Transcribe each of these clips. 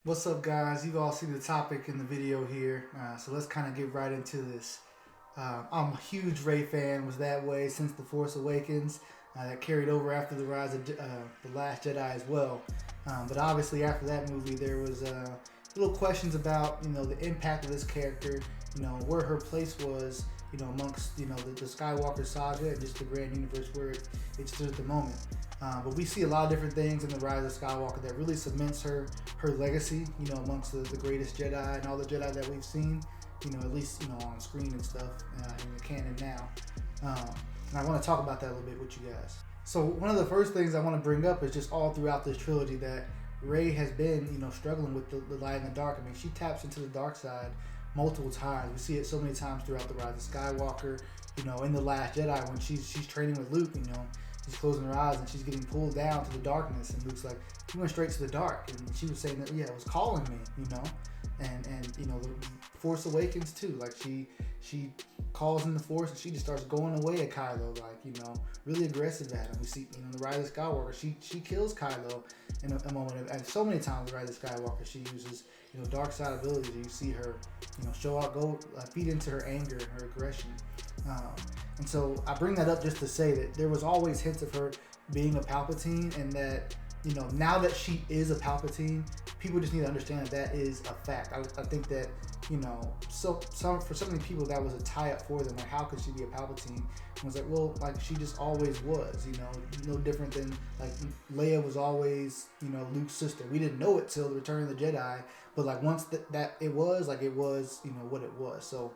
What's up, guys? You've all seen the topic in the video here, so let's kind of get right into this. I'm a huge Rey fan, was that way since The Force Awakens. That carried over after the Rise of The Last Jedi as well. But obviously after that movie, there was little questions about, the impact of this character, where her place was, amongst, the Skywalker saga and just the grand universe where it stood at the moment. But we see a lot of different things in the Rise of Skywalker that really cements her legacy, amongst the greatest Jedi and all the Jedi that we've seen, at least, on screen and stuff, in the canon now. And I want to talk about that a little bit with you guys. So one of the first things I want to bring up is just all throughout this trilogy that Rey has been, struggling with the light and the dark. I mean, she taps into the dark side multiple times. We see it so many times throughout the Rise of Skywalker, in The Last Jedi when she's training with Luke, she's closing her eyes and she's getting pulled down to the darkness, and Luke's like, he went straight to the dark, and she was saying that, yeah, it was calling me, and the Force Awakens too, like she calls in the Force and she just starts going away at Kylo, like, really aggressive at him. We see, in the Rise of Skywalker, she kills Kylo in a moment and so many times in the Rise of Skywalker she uses, dark side abilities. You see her, feed into her anger and her aggression. And so I bring that up just to say that there was always hints of her being a Palpatine, and that, now that she is a Palpatine, people just need to understand that is a fact. I think that, for so many people that was a tie-up for them. Like, how could she be a Palpatine? And I was like, well, like, she just always was, no different than, like, Leia was always, Luke's sister. We didn't know it till the Return of the Jedi, but, like, once that it was, what it was. So,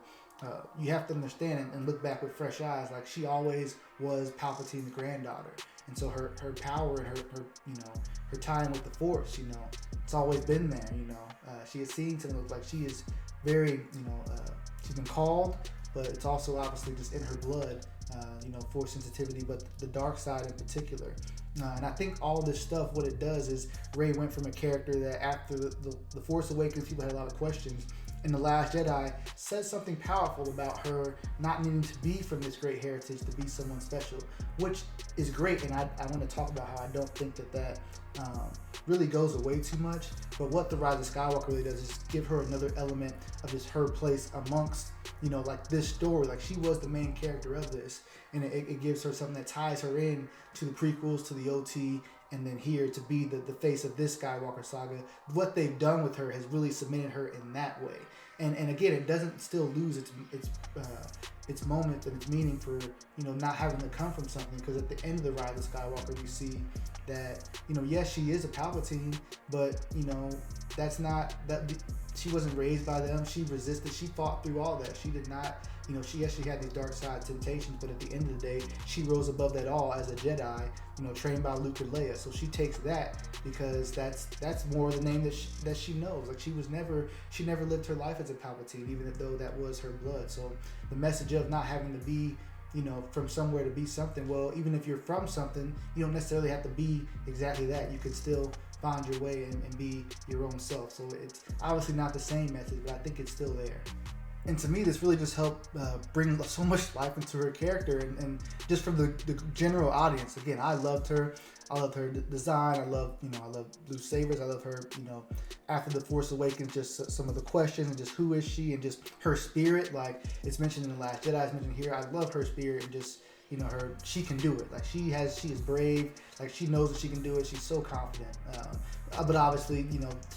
you have to understand and look back with fresh eyes. Like, she always was Palpatine's granddaughter, and so her power and her time with the Force, it's always been there. She has seen something like she is very, she's been called, but it's also obviously just in her blood. Force sensitivity, but the dark side in particular. And I think all this stuff, what it does is Rey went from a character that after the Force Awakens, people had a lot of questions. In The Last Jedi, says something powerful about her not needing to be from this great heritage to be someone special, which is great. And I want to talk about how I don't think that really goes away too much. But what The Rise of Skywalker really does is give her another element of just her place amongst, like this story. Like, she was the main character of this, and it gives her something that ties her in to the prequels, to the OT, and then here to be the face of this Skywalker saga. What they've done with her has really cemented her in that way. And again, it doesn't still lose its moment and its meaning for, not having to come from something, because at the end of the Rise of Skywalker, we see that, yes, she is a Palpatine, but, that's not that. She wasn't raised by them. She resisted. She fought through all that. She did not, she actually had these dark side temptations, but at the end of the day, she rose above that all as a Jedi, trained by Luke and Leia. So she takes that because that's more the name that she knows. Like, she never lived her life as a Palpatine, even though that was her blood. So the message of not having to be, from somewhere to be something. Well, even if you're from something, you don't necessarily have to be exactly that. You can still find your way and be your own self. So it's obviously not the same message, but I think it's still there. And to me, this really just helped bring so much life into her character, and just from the general audience. Again, I loved her. I love her design. I love Blue Sabers. I love her, after The Force Awakens, just some of the questions and just who is she and just her spirit. Like, it's mentioned in The Last Jedi, it's mentioned here. I love her spirit and just, she can do it. Like, she is brave. Like, she knows that she can do it. She's so confident. But obviously,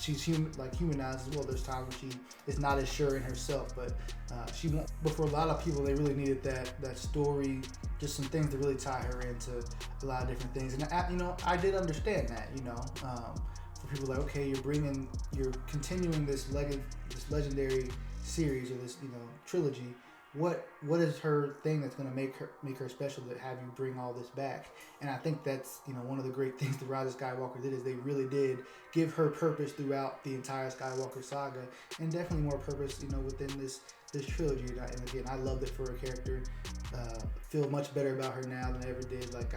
she's humanized as well. There's times when she is not as sure in herself, but she won't. But for a lot of people, they really needed that story, just some things to really tie her into a lot of different things. And I did understand that. For people like, okay, you're continuing this legendary series, or this trilogy. What is her thing that's going to make her special to have you bring all this back? And I think that's one of the great things the Rise of Skywalker did, is they really did give her purpose throughout the entire Skywalker saga, and definitely more purpose within this trilogy. And again, I loved it for her character. Feel much better about her now than I ever did. Like,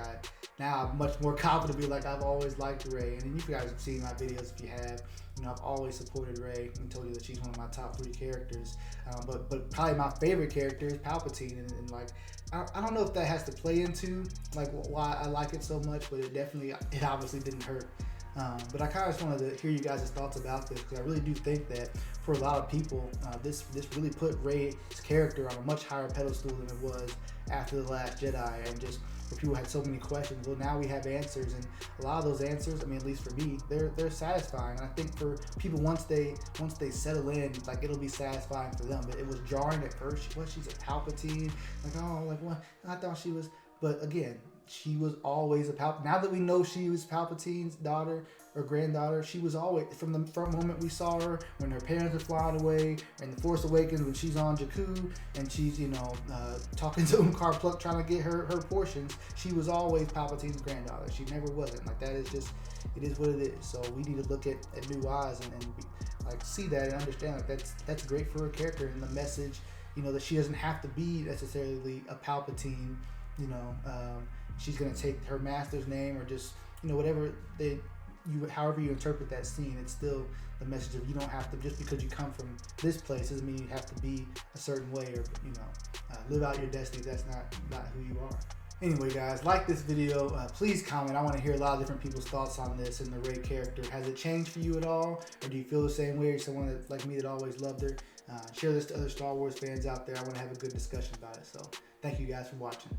I'm much more confident to be like, I've always liked Rey. And you guys have seen my videos if you have. I've always supported Rey and told you that she's one of my top 3 characters. But probably my favorite character is Palpatine. And like, I don't know if that has to play into like why I like it so much, but it obviously didn't hurt But I kind of just wanted to hear you guys' thoughts about this, because I really do think that for a lot of people, this really put Rey's character on a much higher pedestal than it was after The Last Jedi, and just where people had so many questions. Well, now we have answers, and a lot of those answers, I mean, at least for me, they're satisfying. And I think for people, once they settle in, like, it'll be satisfying for them. But it was jarring at first. She's a Palpatine, like, oh, like, what? I thought she was, but again, she was always a Palpatine. Now that we know she was Palpatine's daughter or granddaughter, she was always, from the first moment we saw her, when her parents were flying away, and The Force Awakens, when she's on Jakku and she's, talking to Unkar Pluck, trying to get her portions, she was always Palpatine's granddaughter. She never wasn't. Like, that is just, it is what it is. So we need to look at new eyes and like, see that and understand, like, that's great for her character, and the message, that she doesn't have to be necessarily a Palpatine. She's gonna take her master's name, or just, whatever however you interpret that scene, it's still the message of, you don't have to, just because you come from this place doesn't mean you have to be a certain way, or live out your destiny. That's not who you are. Anyway, guys, like this video, please comment. I want to hear a lot of different people's thoughts on this and the Rey character. Has it changed for you at all, or do you feel the same way, or someone that, like me, that always loved her? Share this to other Star Wars fans out there. I want to have a good discussion about it. So thank you guys for watching.